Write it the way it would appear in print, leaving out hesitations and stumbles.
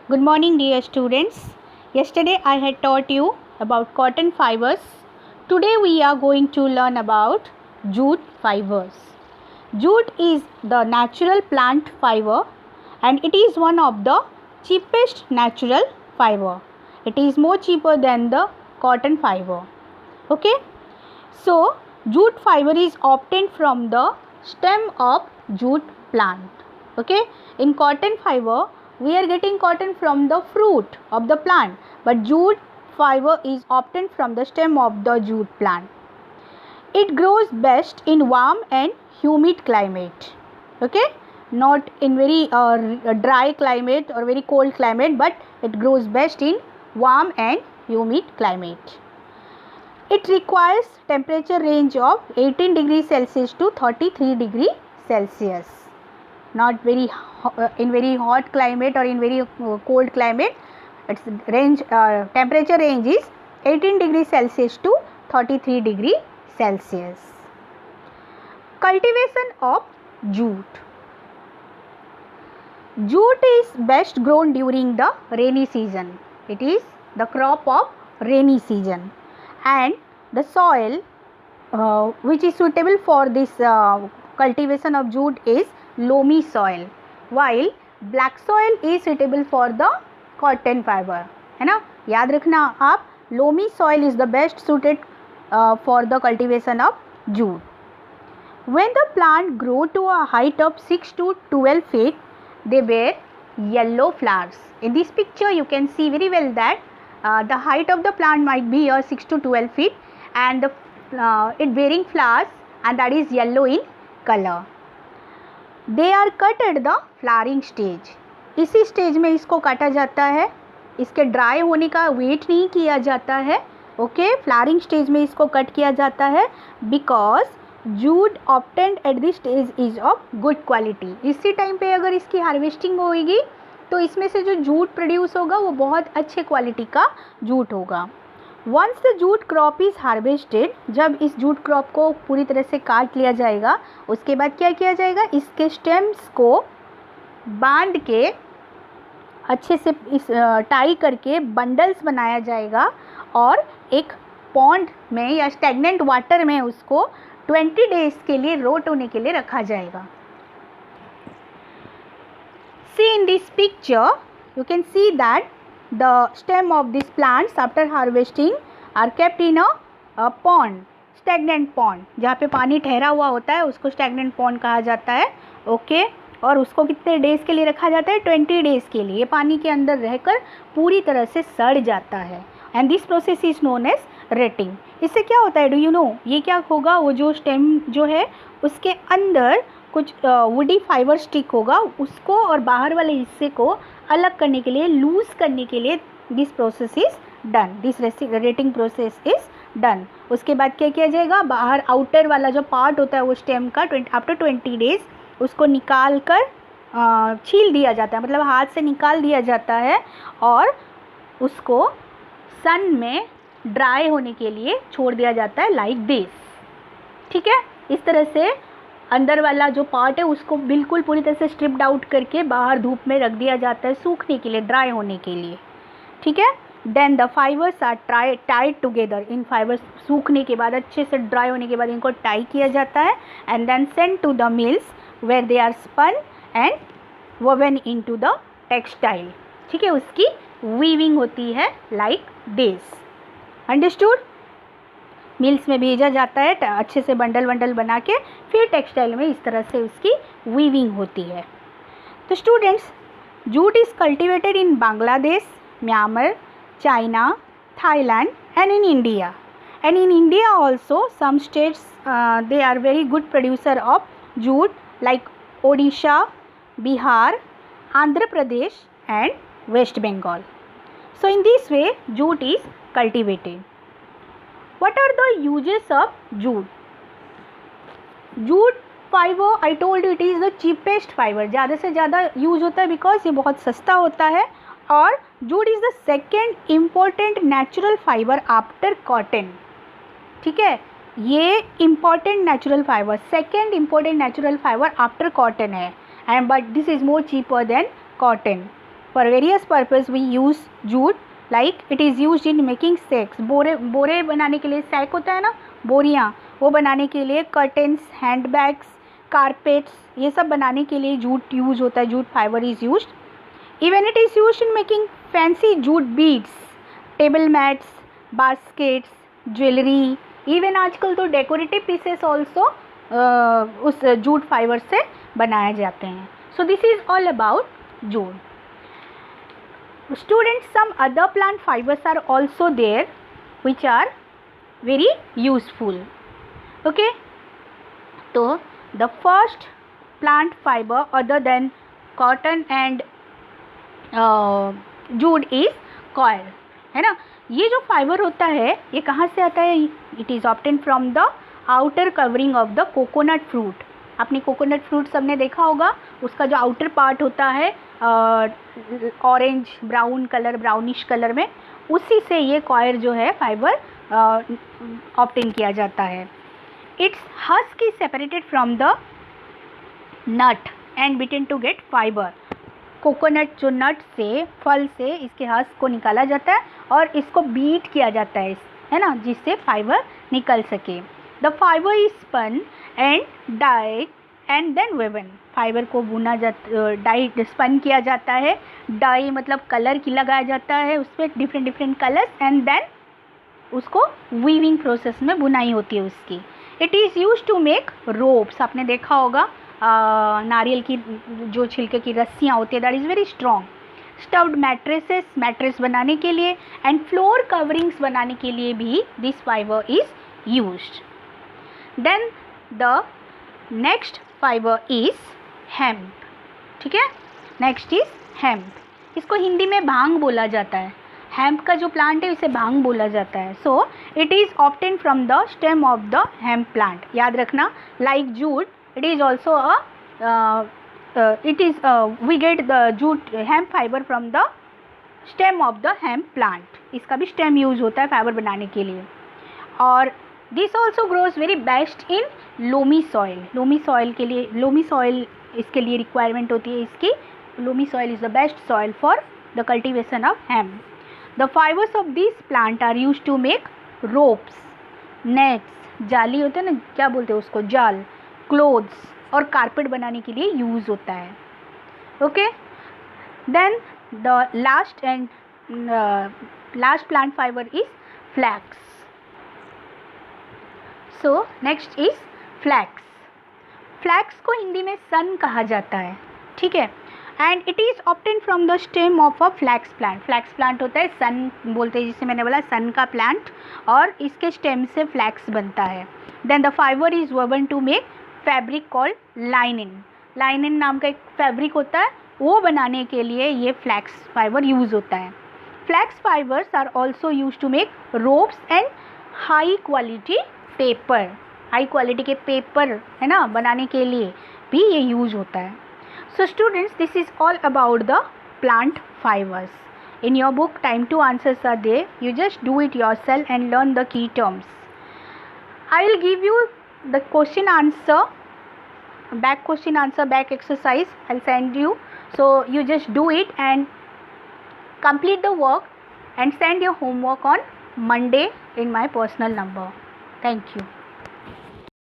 Good morning, dear students. Yesterday I had taught you about cotton fibers. Today we are going to learn about jute fibers. Jute is the natural plant fiber and it is one of the cheapest natural fiber. It is more cheaper than the cotton fiber. Okay. So jute fiber is obtained from the stem of jute plant. Okay. In cotton fiber we are getting cotton from the fruit of the plant, but jute fiber is obtained from the stem of the jute plant. It grows best in warm and humid climate. Okay, not in very dry climate or very cold climate, but it grows best in warm and humid climate. It requires temperature range of 18 degrees Celsius to 33 degrees Celsius. Not very in very hot climate or in very cold climate. Its range temperature range is 18 degrees Celsius to 33 degrees Celsius. Cultivation of jute. Jute is best grown during the rainy season. It is the crop of rainy season, and the soil which is suitable for this cultivation of jute is loamy soil, while black soil is suitable for the cotton fiber. है ना, याद रखना आप, loamy soil is the best suited for the cultivation of jute. When the plant grow to a height of 6 to 12 feet, they bear yellow flowers. In this picture you can see very well that the height of the plant might be 6 to 12 feet and it bearing flowers, and that is yellow in color. They are cut at the flowering stage. इसी stage में इसको काटा जाता है. इसके dry होने का wait नहीं किया जाता है. ओके, फ्लावरिंग स्टेज में इसको कट किया जाता है because jute obtained at this stage is of good quality. इसी टाइम पे अगर इसकी हार्वेस्टिंग होगी तो इसमें से जो जूट प्रोड्यूस होगा वो बहुत अच्छे क्वालिटी का जूट होगा. Once the jute crop is harvested, जब इस जूट क्रॉप को पूरी तरह से काट लिया जाएगा, उसके बाद क्या किया जाएगा, इसके स्टेम्स को बांध के अच्छे से इस टाई करके बंडल्स बनाया जाएगा और एक पॉन्ड में या स्टैग्नेंट वाटर में उसको 20 डेज के लिए रोट होने के लिए रखा जाएगा. See in this picture, you can see that the stem of these plants after harvesting are kept in a pond, stagnant pond. जहाँ पे पानी ठहरा हुआ होता है उसको stagnant pond कहा जाता है. ओके, और उसको कितने डेज़ के लिए रखा जाता है, 20 डेज़ के लिए. पानी के अंदर रहकर पूरी तरह से सड़ जाता है. And this process is known as retting. इससे क्या होता है, डू यू नो, ये क्या होगा, वो जो स्टेम जो है उसके अंदर कुछ वुडी फाइबर स्टिक होगा, उसको और बाहर वाले हिस्से को अलग करने के लिए, लूज़ करने के लिए this process is done, this rating process is done. उसके बाद क्या किया जाएगा, बाहर आउटर वाला जो पार्ट होता है वो स्टेम का आफ्टर 20 डेज़ उसको निकाल कर छील दिया जाता है, मतलब हाथ से निकाल दिया जाता है और उसको सन में ड्राई होने के लिए छोड़ दिया जाता है लाइक दिस. ठीक है, इस तरह से अंदर वाला जो पार्ट है उसको बिल्कुल पूरी तरह से स्ट्रिप्ड आउट करके बाहर धूप में रख दिया जाता है सूखने के लिए, ड्राई होने के लिए. ठीक है, then the fibres are tied together. इन फाइबर्स सूखने के बाद, अच्छे से ड्राई होने के बाद इनको टाई किया जाता है and then send to the mills where they are spun and woven into the textile. ठीक है, उसकी वीविंग होती है लाइक दिस. अंडरस्टूड. मिल्स में भेजा जाता है अच्छे से बंडल बना के, फिर टेक्सटाइल में इस तरह से उसकी वीविंग होती है. तो students, jute is cultivated in Bangladesh, Myanmar, China, Thailand and in India. And in India also some states they are very good producer of jute like Odisha, Bihar, Andhra Pradesh and West Bengal. So in this way jute is cultivated. What are the uses of jute? Jute fiber, I told you, it is the cheapest fiber. ज़्यादा से ज़्यादा use होता है because ये बहुत सस्ता होता है. और jute is the second important natural fibre after cotton. ठीक है, ये important natural fibre, second important natural fibre after cotton है, and but this is more cheaper than cotton. For various purpose we use jute, like it is used in making sacks. बोरे बनाने के लिए sac होता है ना, बोरियाँ, वो बनाने के लिए, कर्टेन्स, हैंड बैग्स, कारपेट्स, ये सब बनाने के लिए जूट यूज होता है. Jute fibre is use. Even it is use in making fancy jute beads, table mats, baskets, jewellery. Even आजकल तो डेकोरेटिव पीसेस ऑल्सो उस जूट फाइबर से बनाए जाते हैं. So this is all about jute. Students, some other plant fibers are also there which are very useful. Okay, so the first plant fiber other than cotton and jute is coir, है ना. ये जो fibre होता है ये कहाँ से आता है? It is obtain from the outer covering of the coconut fruit. आपने कोकोनट फ्रूट सबने देखा होगा, उसका जो आउटर पार्ट होता है orange brown colour, brownish colour में, उसी से ये कॉयर जो है फाइबर ऑब्टेन किया जाता है. Its husk is separated from the nut and beaten to get fibre. Coconut जो नट से, फल से इसके हस्क को निकाला जाता है और इसको बीट किया जाता है ना, जिससे फाइबर निकल सके. The fibre is spun and dyed and then woven. Fibre को बुना जाता, डाई स्पन किया जाता है, डाई मतलब कलर की लगाया जाता है उस पर, डिफरेंट कलर्स, एंड देन उसको वीविंग प्रोसेस में बुनाई होती है उसकी. It is use to make ropes. आपने देखा होगा नारियल की जो छिलके की रस्सियाँ होती है, that is very strong. Stuffed mattresses, mattress बनाने के लिए, एंड फ्लोर कवरिंग्स बनाने के लिए भी this fibre is used. Then the next fibre is hemp. ठीक है, नेक्स्ट इज हेम्प. इसको हिंदी में भांग बोला जाता है. हेम्प का जो प्लांट है उसे भांग बोला जाता है. So it is obtain from the stem of the hemp plant. याद रखना, like jute it is also we get the jute hemp fibre from the stem of the hemp plant. इसका भी स्टेम यूज होता है fibre बनाने के लिए. और this also grows very best in loamy soil. Loamy soil के लिए, लोमी सॉइल इसके लिए रिक्वायरमेंट होती है इसकी. Loamy soil is the best soil for the cultivation of hemp. The fibres of this plant are use to make ropes, nets, जाली होते हैं ना, क्या बोलते हैं उसको, जाल, क्लोथ्स और कारपेट बनाने के लिए यूज़ होता है. Okay, then the last plant fibre is flax. So next is flax. Flax को हिंदी में सन कहा जाता है. ठीक है, and it is obtain from the stem of a flax plant. Flax plant होता है, सन बोलते हैं जिसे मैंने बोला, सन का प्लांट, और इसके स्टेम से फ्लैक्स बनता है. Then the fibre is woven to make fabric called linen. Linen नाम का एक फैब्रिक होता है, वो बनाने के लिए ये फ्लैक्स फाइबर यूज़ होता है. Flax fibres are also use to make ropes and high quality paper. High quality के पेपर है ना बनाने के लिए भी ये यूज होता है. So students, this is all about the plant fibers. In your book, time to answers are there. You just do it yourself and learn the key terms. I will give you the question answer, back exercise. I'll send you. So you just do it and complete the work and send your homework on Monday in my personal number. Thank you.